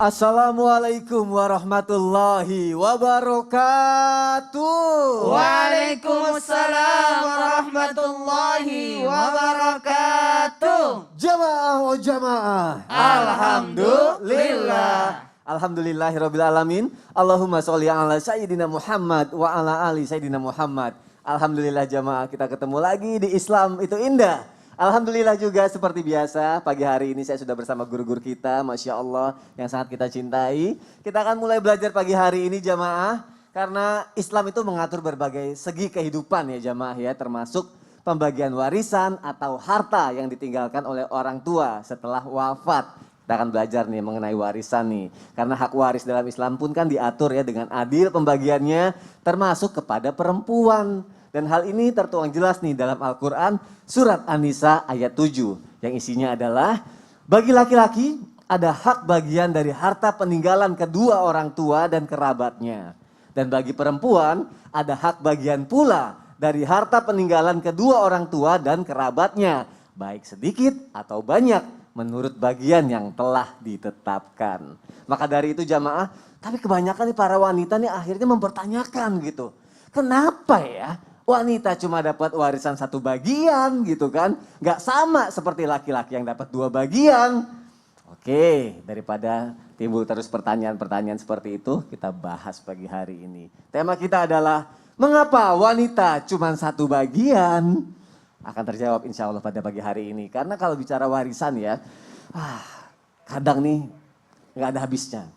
Assalamualaikum warahmatullahi wabarakatuh. Waalaikumsalam warahmatullahi wabarakatuh. Jamaah oh jamaah. Alhamdulillah. Alhamdulillahirabbil alamin. Allahumma sholli ala sayyidina Muhammad wa ala ali sayyidina Muhammad. Alhamdulillah jamaah, kita ketemu lagi di Islam itu indah. Alhamdulillah juga seperti biasa pagi hari ini saya sudah bersama guru-guru kita, Masya Allah yang sangat kita cintai. Kita akan mulai belajar pagi hari ini jamaah, karena Islam itu mengatur berbagai segi kehidupan ya jamaah ya, termasuk pembagian warisan atau harta yang ditinggalkan oleh orang tua setelah wafat. Kita akan belajar nih mengenai warisan nih, karena hak waris dalam Islam pun kan diatur ya dengan adil pembagiannya, termasuk kepada perempuan. Dan hal ini tertuang jelas nih dalam Al-Quran surat An-Nisa ayat 7. Yang isinya adalah bagi laki-laki ada hak bagian dari harta peninggalan kedua orang tua dan kerabatnya. Dan bagi perempuan ada hak bagian pula dari harta peninggalan kedua orang tua dan kerabatnya. Baik sedikit atau banyak menurut bagian yang telah ditetapkan. Maka dari itu jamaah, tapi kebanyakan nih para wanita nih akhirnya mempertanyakan gitu. Kenapa ya? Wanita cuma dapat warisan satu bagian gitu kan. Gak sama seperti laki-laki yang dapat dua bagian. Oke, daripada timbul terus pertanyaan-pertanyaan seperti itu, kita bahas pagi hari ini. Tema kita adalah mengapa wanita cuma satu bagian? Akan terjawab insya Allah pada pagi hari ini. Karena kalau bicara warisan ya, kadang nih gak ada habisnya.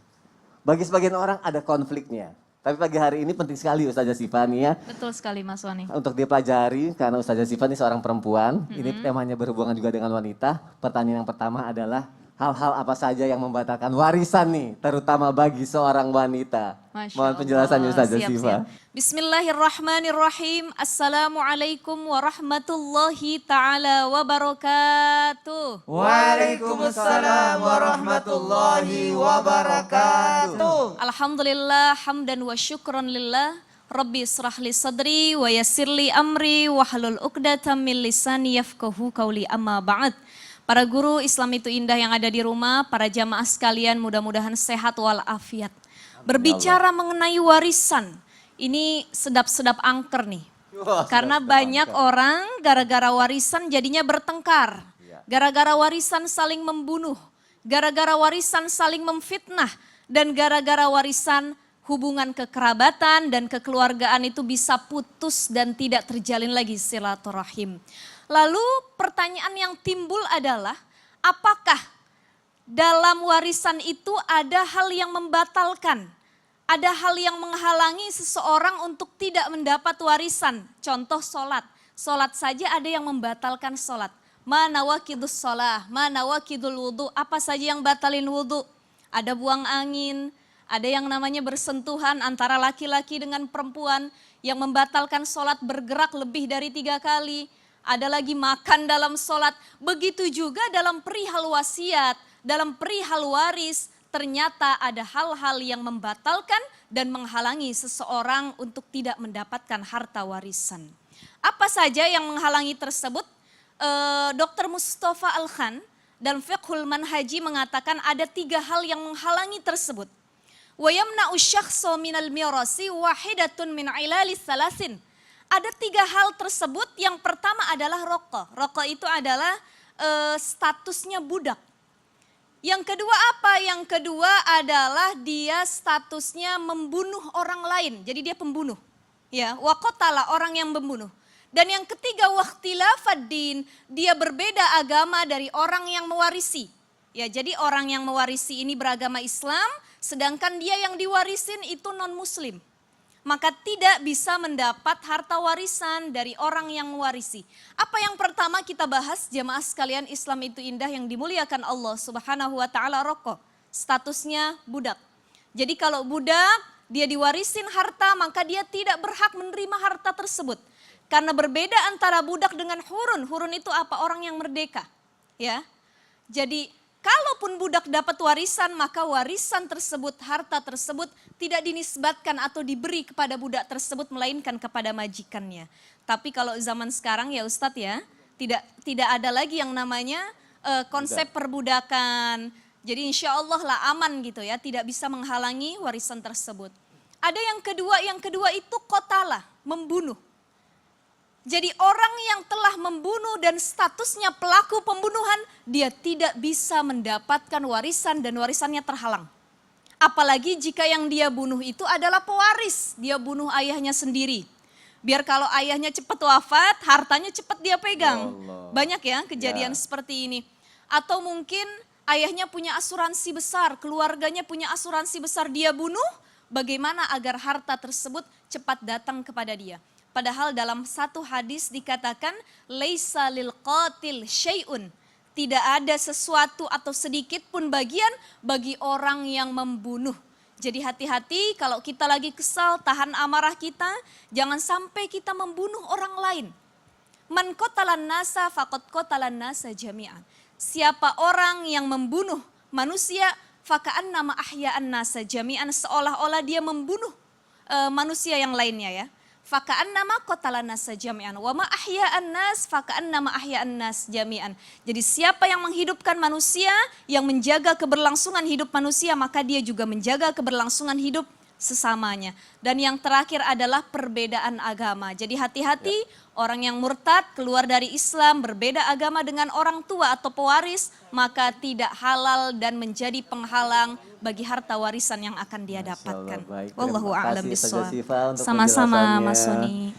Bagi sebagian orang ada konfliknya. Tapi pagi hari ini penting sekali Ustazah Sifa nih ya. Betul sekali Mas Wani. Untuk dipelajari karena Ustazah Sifa ini seorang perempuan. Ini temanya berhubungan juga dengan wanita. Pertanyaan yang pertama adalah hal-hal apa saja yang membatalkan warisan nih. Terutama bagi seorang wanita. Mohon penjelasannya Ustazah Sifa. Bismillahirrahmanirrahim. Assalamualaikum warahmatullahi ta'ala wabarakatuh. Waalaikumsalam warahmatullahi wabarakatuh. Alhamdulillah hamdan wa syukran lillah. Rabbi israh li sadri wa yassir li amri wa hlul 'uqdatam min lisani yafqahu qawli amma ba'd. Para guru Islam itu indah yang ada di rumah, para jamaah sekalian mudah-mudahan sehat walafiat. Berbicara mengenai warisan, ini sedap-sedap angker nih. Karena banyak orang gara-gara warisan jadinya bertengkar. Gara-gara warisan saling membunuh. Gara-gara warisan saling memfitnah. Dan gara-gara warisan hubungan kekerabatan dan kekeluargaan itu bisa putus dan tidak terjalin lagi silaturahim. Lalu pertanyaan yang timbul adalah apakah dalam warisan itu ada hal yang membatalkan? Ada hal yang menghalangi seseorang untuk tidak mendapat warisan. Contoh sholat. Sholat saja ada yang membatalkan sholat. Mana wakidus sholah, mana wakidul wudu. Apa saja yang batalin wudu? Ada buang angin, ada yang namanya bersentuhan antara laki-laki dengan perempuan. Yang membatalkan sholat bergerak lebih dari 3 kali. Ada lagi makan dalam sholat. Begitu juga dalam perihal wasiat, dalam perihal waris. Ternyata ada hal-hal yang membatalkan dan menghalangi seseorang untuk tidak mendapatkan harta warisan. Apa saja yang menghalangi tersebut? Dr. Mustafa Al-Khan dan Fiqhul Manhaji mengatakan ada 3 hal yang menghalangi tersebut. Wa yamna'u syakhsu minal mirasi wahidatun min ilalis salasin. Ada 3 hal tersebut. Yang pertama adalah roko. Roko itu adalah statusnya budak. Yang kedua apa? Yang kedua adalah dia statusnya membunuh orang lain. Jadi dia pembunuh. Ya, waqatala orang yang membunuh. Dan yang ketiga waqtilafaddin, dia berbeda agama dari orang yang mewarisi. Ya, jadi orang yang mewarisi ini beragama Islam, sedangkan dia yang diwarisin itu non-muslim. Maka tidak bisa mendapat harta warisan dari orang yang mewarisi. Apa yang pertama kita bahas jamaah sekalian Islam itu indah yang dimuliakan Allah Subhanahu wa ta'ala roko. Statusnya budak. Jadi kalau budak dia diwarisin harta maka dia tidak berhak menerima harta tersebut. Karena berbeda antara budak dengan hurun. Hurun itu apa? Orang yang merdeka. Ya. Jadi kalaupun budak dapat warisan, maka warisan tersebut, harta tersebut tidak dinisbatkan atau diberi kepada budak tersebut, melainkan kepada majikannya. Tapi kalau zaman sekarang ya Ustadz ya, tidak ada lagi yang namanya konsep perbudakan, Jadi insya Allah lah aman gitu ya, tidak bisa menghalangi warisan tersebut. Ada yang kedua itu qatala, membunuh. Jadi orang yang telah membunuh dan statusnya pelaku pembunuhan, dia tidak bisa mendapatkan warisan dan warisannya terhalang. Apalagi jika yang dia bunuh itu adalah pewaris, dia bunuh ayahnya sendiri. Biar kalau ayahnya cepat wafat, hartanya cepat dia pegang. Banyak ya kejadian seperti ini. Atau mungkin ayahnya punya asuransi besar, keluarganya punya asuransi besar, dia bunuh, bagaimana agar harta tersebut cepat datang kepada dia. Padahal dalam satu hadis dikatakan, laisa lil qatil syai'un. Tidak ada sesuatu atau sedikit pun bagian bagi orang yang membunuh. Jadi hati-hati kalau kita lagi kesal, tahan amarah kita, jangan sampai kita membunuh orang lain. Man qatalan nasa faqad qatalan nasa jami'an. Siapa orang yang membunuh manusia, faka'annama ahya'an nasa jami'an, seolah-olah dia membunuh manusia yang lainnya ya. Faka'annama qatalan nasa jami'an wa ma ahya'an nas faka'annama ahya'an nas jami'an. Jadi siapa yang menghidupkan manusia, yang menjaga keberlangsungan hidup manusia, maka dia juga menjaga keberlangsungan hidup sesamanya. Dan yang terakhir adalah perbedaan agama. Jadi hati-hati orang yang murtad keluar dari Islam, berbeda agama dengan orang tua atau pewaris, maka tidak halal dan menjadi penghalang bagi harta warisan yang akan dia dapatkan. Wallahu a'lam bishawab. Sama-sama Mas Soni.